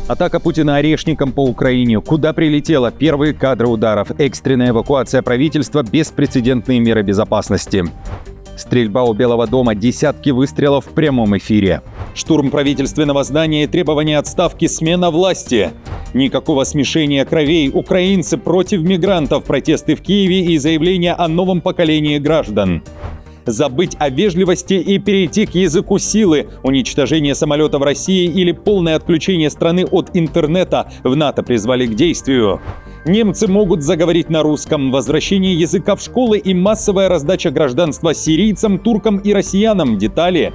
Атака Путина орешником по Украине. Куда прилетело? Первые кадры ударов. Экстренная эвакуация правительства. Беспрецедентные меры безопасности. Стрельба у Белого дома. Десятки выстрелов в прямом эфире. Штурм правительственного здания и требования отставки, смена власти. Никакого смешения кровей. Украинцы против мигрантов. Протесты в Киеве и заявления о новом поколении граждан. Забыть о вежливости и перейти к языку силы. Уничтожение самолета в России или полное отключение страны от интернета в НАТО призвали к действию. Немцы могут заговорить на русском. Возвращение языка в школы и массовая раздача гражданства сирийцам, туркам и россиянам. Детали.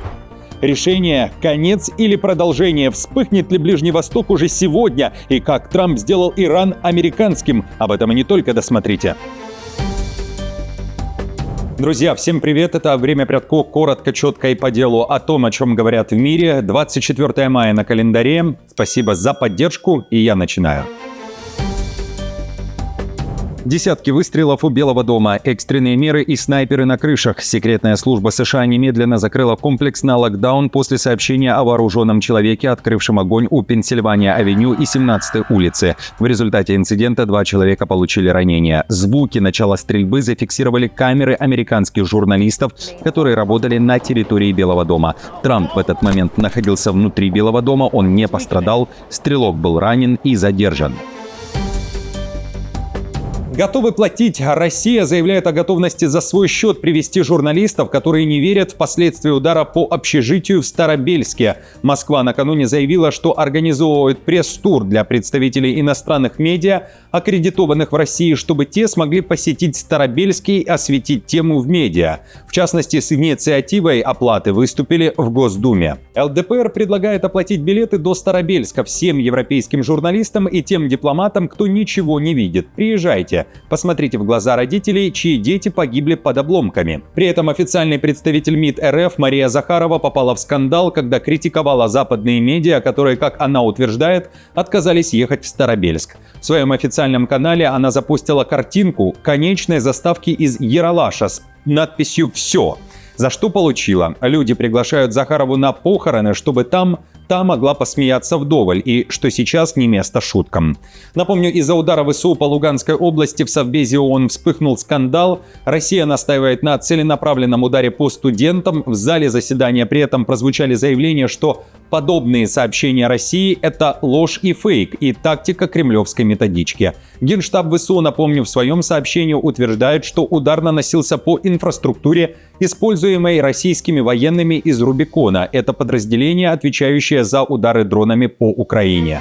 Решение: конец или продолжение? Вспыхнет ли Ближний Восток уже сегодня? И как Трамп сделал Иран американским? Об этом и не только, досмотрите. Друзья, всем привет! Это «Время Прядко». Коротко, четко и по делу о том, о чем говорят в мире. 24 мая на календаре. Спасибо за поддержку, и я начинаю. Десятки выстрелов у Белого дома, экстренные меры и снайперы на крышах. Секретная служба США немедленно закрыла комплекс на локдаун после сообщения о вооруженном человеке, открывшем огонь у Пенсильвания-авеню и 17-й улицы. В результате инцидента 2 человека получили ранения. Звуки начала стрельбы зафиксировали камеры американских журналистов, которые работали на территории Белого дома. Трамп в этот момент находился внутри Белого дома, он не пострадал, стрелок был ранен и задержан. Готовы платить. Россия заявляет о готовности за свой счет привести журналистов, которые не верят в последствия удара по общежитию в Старобельске. Москва накануне заявила, что организовывает пресс-тур для представителей иностранных медиа, аккредитованных в России, чтобы те смогли посетить Старобельский и осветить тему в медиа. В частности, с инициативой оплаты выступили в Госдуме. ЛДПР предлагает оплатить билеты до Старобельска всем европейским журналистам и тем дипломатам, кто ничего не видит. Приезжайте. Посмотрите в глаза родителей, чьи дети погибли под обломками. При этом официальный представитель МИД РФ Мария Захарова попала в скандал, когда критиковала западные медиа, которые, как она утверждает, отказались ехать в Старобельск. В своем официальном канале она запустила картинку конечной заставки из Ералаша с надписью «Все». За что получила? Люди приглашают Захарову на похороны, чтобы та могла посмеяться вдоволь, и что сейчас не место шуткам. Напомню, из-за удара ВСУ по Луганской области в Совбезе ООН вспыхнул скандал. Россия настаивает на целенаправленном ударе по студентам. В зале заседания при этом прозвучали заявления, что подобные сообщения России – это ложь и фейк, и тактика кремлевской методички. Генштаб ВСУ, напомню, в своем сообщении утверждает, что удар наносился по инфраструктуре, используемой российскими военными из Рубикона. Это подразделение, отвечающее за удары дронами по Украине.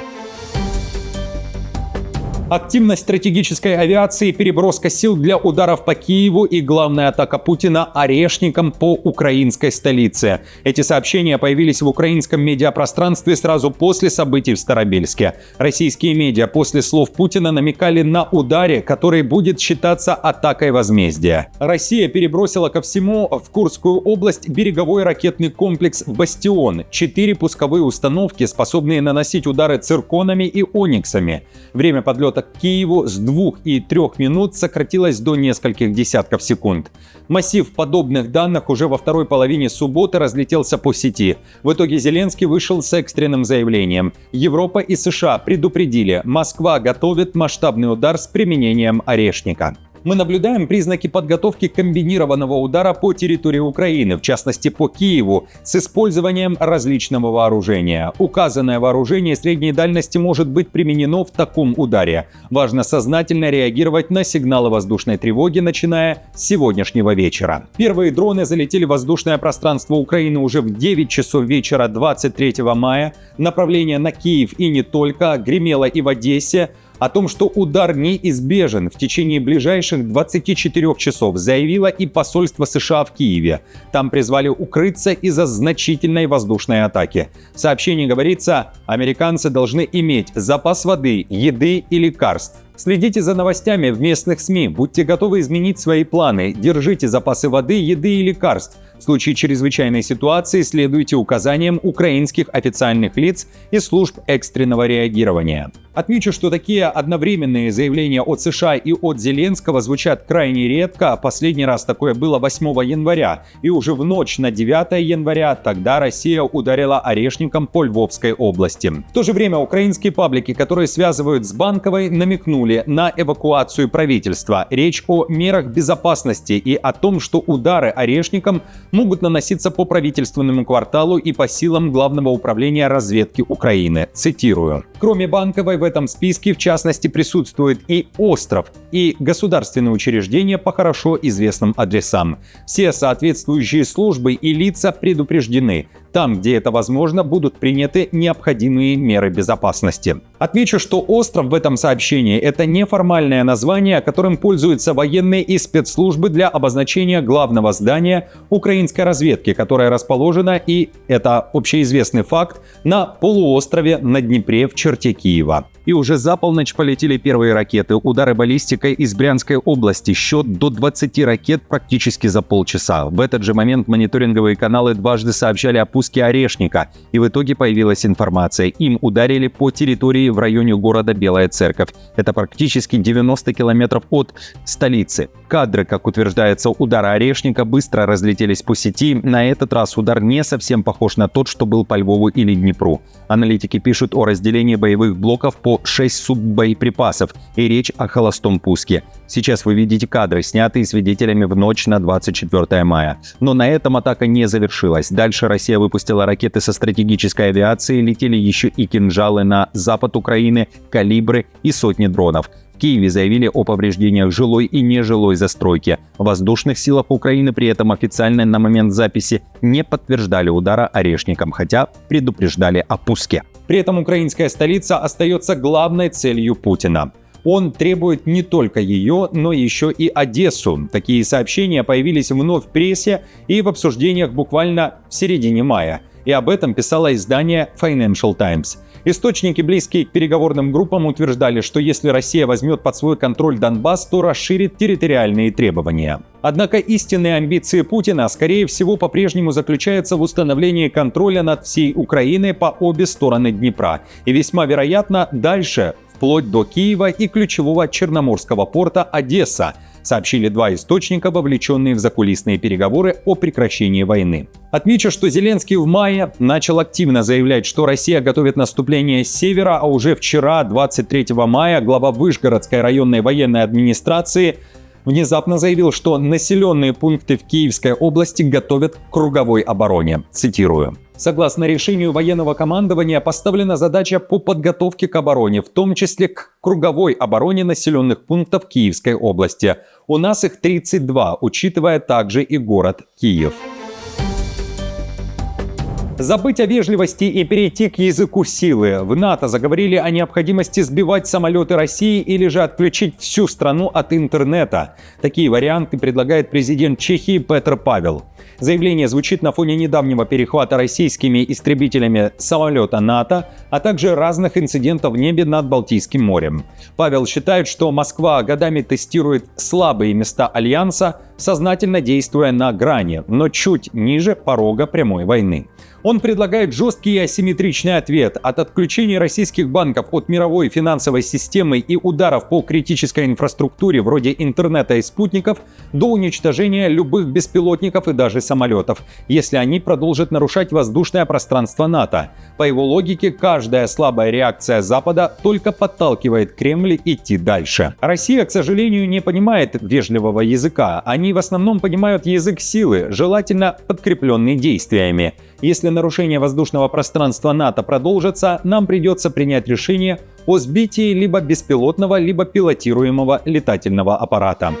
Активность стратегической авиации, переброска сил для ударов по Киеву и главная атака Путина орешником по украинской столице. Эти сообщения появились в украинском медиапространстве сразу после событий в Старобельске. Российские медиа после слов Путина намекали на ударе, который будет считаться атакой возмездия. Россия перебросила ко всему в Курскую область береговой ракетный комплекс «Бастион». 4 пусковые установки, способные наносить удары цирконами и ониксами. Время подлета к Киеву с 2 и 3 минут сократилось до нескольких десятков секунд. Массив подобных данных уже во второй половине субботы разлетелся по сети. В итоге Зеленский вышел с экстренным заявлением. Европа и США предупредили: Москва готовит масштабный удар с применением орешника. Мы наблюдаем признаки подготовки комбинированного удара по территории Украины, в частности по Киеву, с использованием различного вооружения. Указанное вооружение средней дальности может быть применено в таком ударе. Важно сознательно реагировать на сигналы воздушной тревоги, начиная с сегодняшнего вечера. Первые дроны залетели в воздушное пространство Украины уже в 9 часов вечера 23 мая. Направление на Киев и не только гремело и в Одессе. О том, что удар неизбежен в течение ближайших 24 часов, заявило и посольство США в Киеве. Там призвали укрыться из-за значительной воздушной атаки. В сообщении говорится, американцы должны иметь запас воды, еды и лекарств. Следите за новостями в местных СМИ, будьте готовы изменить свои планы, держите запасы воды, еды и лекарств. В случае чрезвычайной ситуации следуйте указаниям украинских официальных лиц и служб экстренного реагирования. Отмечу, что такие одновременные заявления от США и от Зеленского звучат крайне редко. Последний раз такое было 8 января. И уже в ночь на 9 января тогда Россия ударила Орешником по Львовской области. В то же время украинские паблики, которые связывают с Банковой, намекнули на эвакуацию правительства. Речь о мерах безопасности и о том, что удары Орешником могут наноситься по правительственному кварталу и по силам Главного управления разведки Украины. Цитирую. Кроме Банковой, в этом списке в частности присутствует и остров, и государственные учреждения по хорошо известным адресам. Все соответствующие службы и лица предупреждены. Там, где это возможно, будут приняты необходимые меры безопасности. Отмечу, что остров в этом сообщении – это неформальное название, которым пользуются военные и спецслужбы для обозначения главного здания украинской разведки, которое расположено, и это общеизвестный факт, на полуострове на Днепре в черте Киева. И уже за полночь полетели первые ракеты. Удары баллистикой из Брянской области. Счет до 20 ракет практически за полчаса. В этот же момент мониторинговые каналы дважды сообщали о пуске Орешника. И в итоге появилась информация. Им ударили по территории в районе города Белая Церковь. Это практически 90 километров от столицы. Кадры, как утверждается, удара Орешника быстро разлетелись по сети. На этот раз удар не совсем похож на тот, что был по Львову или Днепру. Аналитики пишут о разделении боевых блоков по 6 суббоеприпасов, и речь о холостом пуске. Сейчас вы видите кадры, снятые свидетелями в ночь на 24 мая. Но на этом атака не завершилась. Дальше Россия выпустила ракеты со стратегической авиации, летели еще и кинжалы на запад Украины, калибры и сотни дронов. В Киеве заявили о повреждениях жилой и нежилой застройки. В воздушных силах Украины при этом официально на момент записи не подтверждали удара Орешником, хотя предупреждали о пуске. При этом украинская столица остается главной целью Путина. Он требует не только ее, но еще и Одессу. Такие сообщения появились вновь в прессе и в обсуждениях буквально в середине мая. И об этом писало издание Financial Times. Источники, близкие к переговорным группам, утверждали, что если Россия возьмет под свой контроль Донбасс, то расширит территориальные требования. Однако истинные амбиции Путина, скорее всего, по-прежнему заключаются в установлении контроля над всей Украиной по обе стороны Днепра. И весьма вероятно, дальше, вплоть до Киева и ключевого черноморского порта Одесса, сообщили два источника, вовлеченные в закулисные переговоры о прекращении войны. Отмечу, что Зеленский в мае начал активно заявлять, что Россия готовит наступление с севера, а уже вчера, 23 мая, глава Вышгородской районной военной администрации внезапно заявил, что населенные пункты в Киевской области готовят к круговой обороне. Цитирую. Согласно решению военного командования, поставлена задача по подготовке к обороне, в том числе к круговой обороне населенных пунктов Киевской области. У нас их 32, учитывая также и город Киев. Забыть о вежливости и перейти к языку силы. В НАТО заговорили о необходимости сбивать самолеты России или же отключить всю страну от интернета. Такие варианты предлагает президент Чехии Петр Павел. Заявление звучит на фоне недавнего перехвата российскими истребителями самолета НАТО, а также разных инцидентов в небе над Балтийским морем. Павел считает, что Москва годами тестирует слабые места Альянса, сознательно действуя на грани, но чуть ниже порога прямой войны. Он предлагает жесткий и асимметричный ответ от отключения российских банков от мировой финансовой системы и ударов по критической инфраструктуре вроде интернета и спутников до уничтожения любых беспилотников и даже самолетов, если они продолжат нарушать воздушное пространство НАТО. По его логике, каждая слабая реакция Запада только подталкивает Кремль идти дальше. Россия, к сожалению, не понимает вежливого языка. Они в основном понимают язык силы, желательно подкрепленный действиями. Если нарушение воздушного пространства НАТО продолжится, нам придется принять решение о сбитии либо беспилотного, либо пилотируемого летательного аппарата.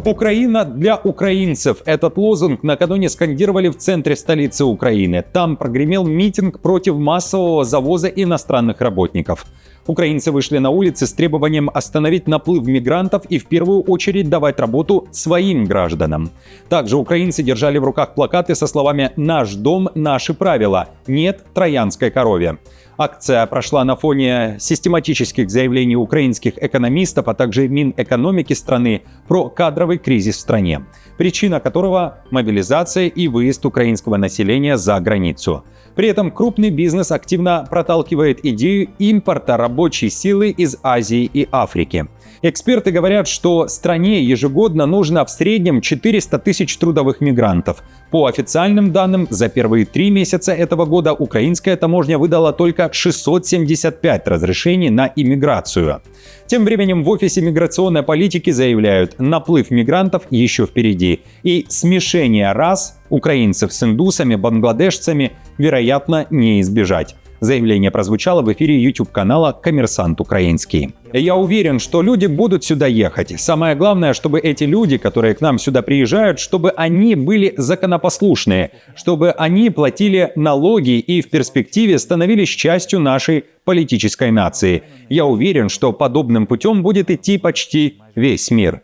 Украина для украинцев. Этот лозунг накануне скандировали в центре столицы Украины. Там прогремел митинг против массового завоза иностранных работников. Украинцы вышли на улицы с требованием остановить наплыв мигрантов и в первую очередь давать работу своим гражданам. Также украинцы держали в руках плакаты со словами «Наш дом, наши правила. Нет троянской корове». Акция прошла на фоне систематических заявлений украинских экономистов, а также Минэкономики страны про кадровый кризис в стране, причина которого – мобилизация и выезд украинского населения за границу. При этом крупный бизнес активно проталкивает идею импорта рабочей силы из Азии и Африки. Эксперты говорят, что стране ежегодно нужно в среднем 400 тысяч трудовых мигрантов. По официальным данным, за первые 3 месяца этого года украинская таможня выдала только 675 разрешений на иммиграцию. Тем временем в офисе миграционной политики заявляют, наплыв мигрантов еще впереди. И смешение рас украинцев с индусами, бангладешцами, вероятно, не избежать. Заявление прозвучало в эфире YouTube-канала «Коммерсант Украинский». Я уверен, что люди будут сюда ехать. Самое главное, чтобы эти люди, которые к нам сюда приезжают, чтобы они были законопослушные, чтобы они платили налоги и в перспективе становились частью нашей политической нации. Я уверен, что подобным путем будет идти почти весь мир.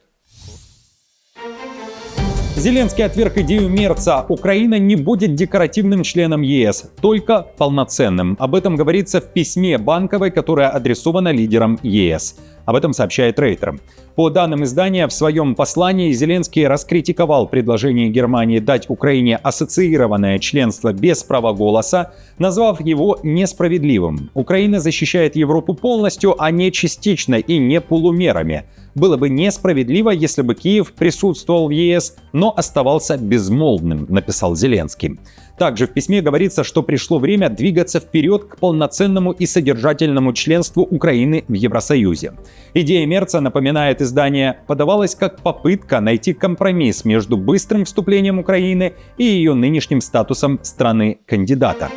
Зеленский отверг идею Мерца. Украина не будет декоративным членом ЕС, только полноценным. Об этом говорится в письме Банковой, которое адресовано лидерам ЕС. Об этом сообщает Рейтер. По данным издания, в своем послании Зеленский раскритиковал предложение Германии дать Украине ассоциированное членство без права голоса, назвав его несправедливым. Украина защищает Европу полностью, а не частично и не полумерами. Было бы несправедливо, если бы Киев присутствовал в ЕС, но оставался безмолвным, написал Зеленский. Также в письме говорится, что пришло время двигаться вперед к полноценному и содержательному членству Украины в Евросоюзе. Идея Мерца, напоминает издание, подавалась как попытка найти компромисс между быстрым вступлением Украины и ее нынешним статусом страны-кандидата.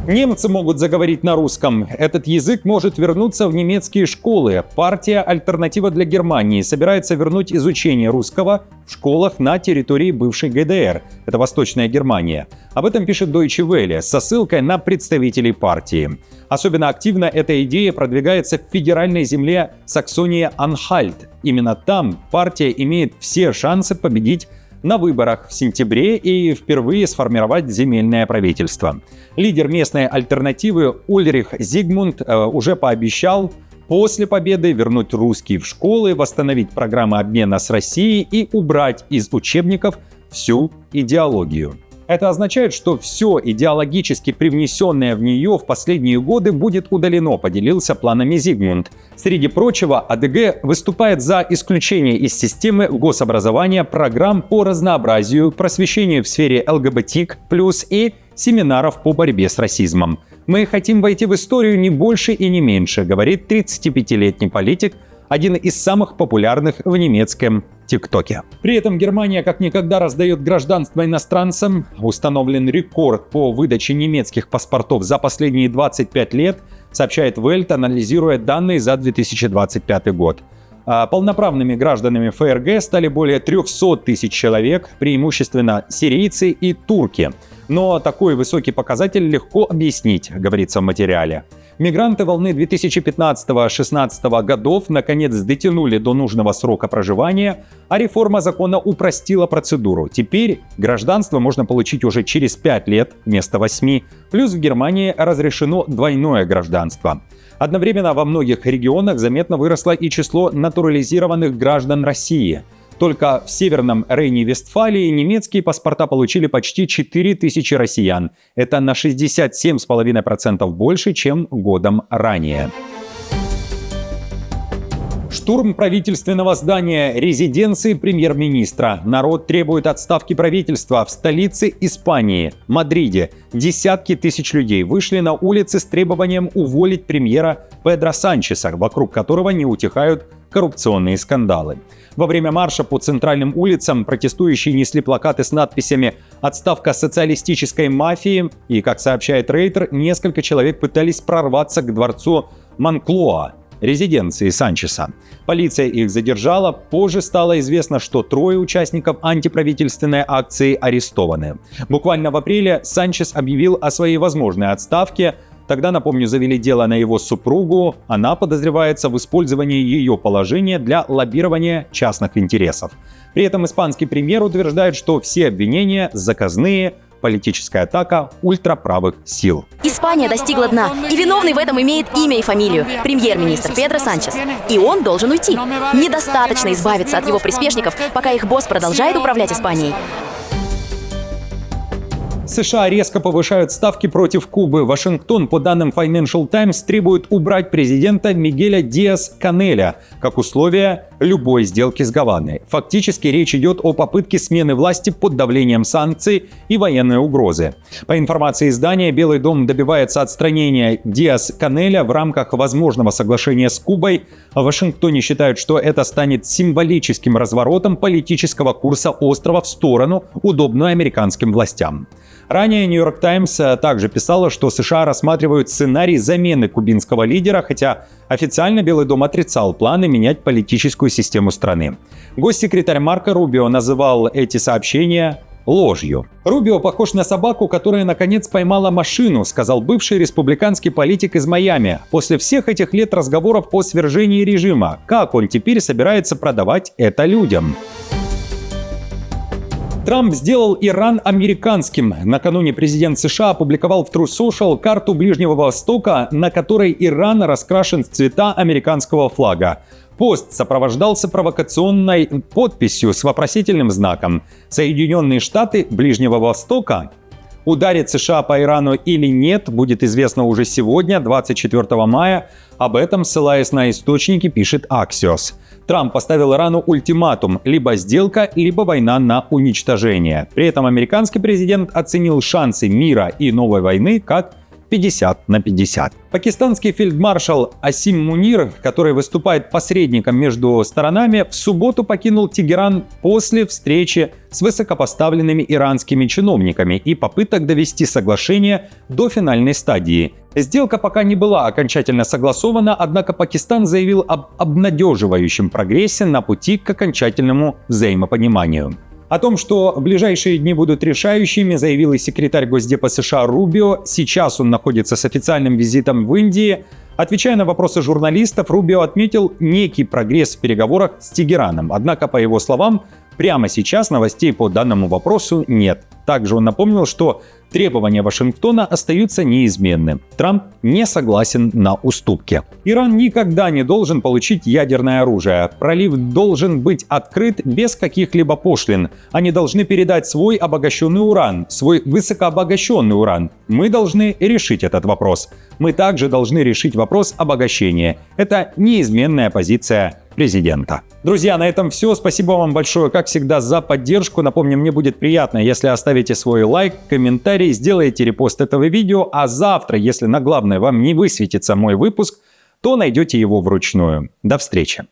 Немцы могут заговорить на русском. Этот язык может вернуться в немецкие школы. Партия «Альтернатива для Германии» собирается вернуть изучение русского в школах на территории бывшей ГДР. Это Восточная Германия. Об этом пишет Deutsche Welle со ссылкой на представителей партии. Особенно активно эта идея продвигается в федеральной земле Саксония-Анхальт. Именно там партия имеет все шансы победить на выборах в сентябре и впервые сформировать земельное правительство. Лидер местной альтернативы Ульрих Зигмунд уже пообещал после победы вернуть русский в школы, восстановить программы обмена с Россией и убрать из учебников всю идеологию. Это означает, что все идеологически привнесенное в нее в последние годы будет удалено, поделился планами Зигмунд. Среди прочего, АДГ выступает за исключение из системы гособразования программ по разнообразию, просвещению в сфере ЛГБТ+, и семинаров по борьбе с расизмом. «Мы хотим войти в историю не больше и не меньше», говорит 35-летний политик, один из самых популярных в немецком ТикТоке. При этом Германия как никогда раздает гражданство иностранцам. Установлен рекорд по выдаче немецких паспортов за последние 25 лет, сообщает Welt, анализируя данные за 2025 год. Полноправными гражданами ФРГ стали более 300 тысяч человек, преимущественно сирийцы и турки. Но такой высокий показатель легко объяснить, говорится в материале. Мигранты волны 2015-16 годов наконец дотянули до нужного срока проживания, а реформа закона упростила процедуру. Теперь гражданство можно получить уже через 5 лет вместо 8, плюс в Германии разрешено двойное гражданство. Одновременно во многих регионах заметно выросло и число натурализированных граждан России. Только в Северном Рейне-Вестфалии немецкие паспорта получили почти 4000 россиян. Это на 67,5% больше, чем годом ранее. Штурм правительственного здания резиденции премьер-министра. Народ требует отставки правительства. В столице Испании, Мадриде, десятки тысяч людей вышли на улицы с требованием уволить премьера Педро Санчеса, вокруг которого не утихают коррупционные скандалы. Во время марша по центральным улицам протестующие несли плакаты с надписями «Отставка социалистической мафии», и, как сообщает Рейтер, несколько человек пытались прорваться к дворцу Монклоа, резиденции Санчеса. Полиция их задержала. Позже стало известно, что 3 участников антиправительственной акции арестованы. Буквально в апреле Санчес объявил о своей возможной отставке. Тогда, напомню, завели дело на его супругу. Она подозревается в использовании ее положения для лоббирования частных интересов. При этом испанский премьер утверждает, что все обвинения заказные, политическая атака ультраправых сил. Испания достигла дна, и виновный в этом имеет имя и фамилию – премьер-министр Педро Санчес. И он должен уйти. Недостаточно избавиться от его приспешников, пока их босс продолжает управлять Испанией. США резко повышают ставки против Кубы. Вашингтон, по данным Financial Times, требует убрать президента Мигеля Диас-Канеля как условие любой сделки с Гаваной. Фактически речь идет о попытке смены власти под давлением санкций и военной угрозы. По информации издания, Белый дом добивается отстранения Диас-Канеля в рамках возможного соглашения с Кубой. В Вашингтоне считают, что это станет символическим разворотом политического курса острова в сторону, удобную американским властям. Ранее New York Times также писала, что США рассматривают сценарий замены кубинского лидера, хотя официально Белый дом отрицал планы менять политическую систему страны. Госсекретарь Марко Рубио называл эти сообщения ложью. «Рубио похож на собаку, которая наконец поймала машину», сказал бывший республиканский политик из Майами. После всех этих лет разговоров о свержении режима, как он теперь собирается продавать это людям? Трамп сделал Иран американским. Накануне президент США опубликовал в Truth Social карту Ближнего Востока, на которой Иран раскрашен в цвета американского флага. Пост сопровождался провокационной подписью с вопросительным знаком. Соединенные Штаты Ближнего Востока. Ударит США по Ирану или нет, будет известно уже сегодня, 24 мая. Об этом, ссылаясь на источники, пишет Axios. Трамп поставил Ирану ультиматум – либо сделка, либо война на уничтожение. При этом американский президент оценил шансы мира и новой войны как 50/50. Пакистанский фельдмаршал Асим Мунир, который выступает посредником между сторонами, в субботу покинул Тегеран после встречи с высокопоставленными иранскими чиновниками и попыток довести соглашение до финальной стадии. Сделка пока не была окончательно согласована, однако Пакистан заявил об обнадеживающем прогрессе на пути к окончательному взаимопониманию. О том, что ближайшие дни будут решающими, заявил и секретарь Госдепа США Рубио. Сейчас он находится с официальным визитом в Индии. Отвечая на вопросы журналистов, Рубио отметил некий прогресс в переговорах с Тегераном. Однако, по его словам, прямо сейчас новостей по данному вопросу нет. Также он напомнил, что требования Вашингтона остаются неизменны. Трамп не согласен на уступки. Иран никогда не должен получить ядерное оружие. Пролив должен быть открыт без каких-либо пошлин. Они должны передать свой обогащенный уран, свой высокообогащенный уран. Мы должны решить этот вопрос. Мы также должны решить вопрос обогащения. Это неизменная позиция президента. Друзья, на этом все. Спасибо вам большое, как всегда, за поддержку. Напомню, мне будет приятно, если оставите свой лайк, комментарий, сделаете репост этого видео, а завтра, если на главное вам не высветится мой выпуск, то найдете его вручную. До встречи!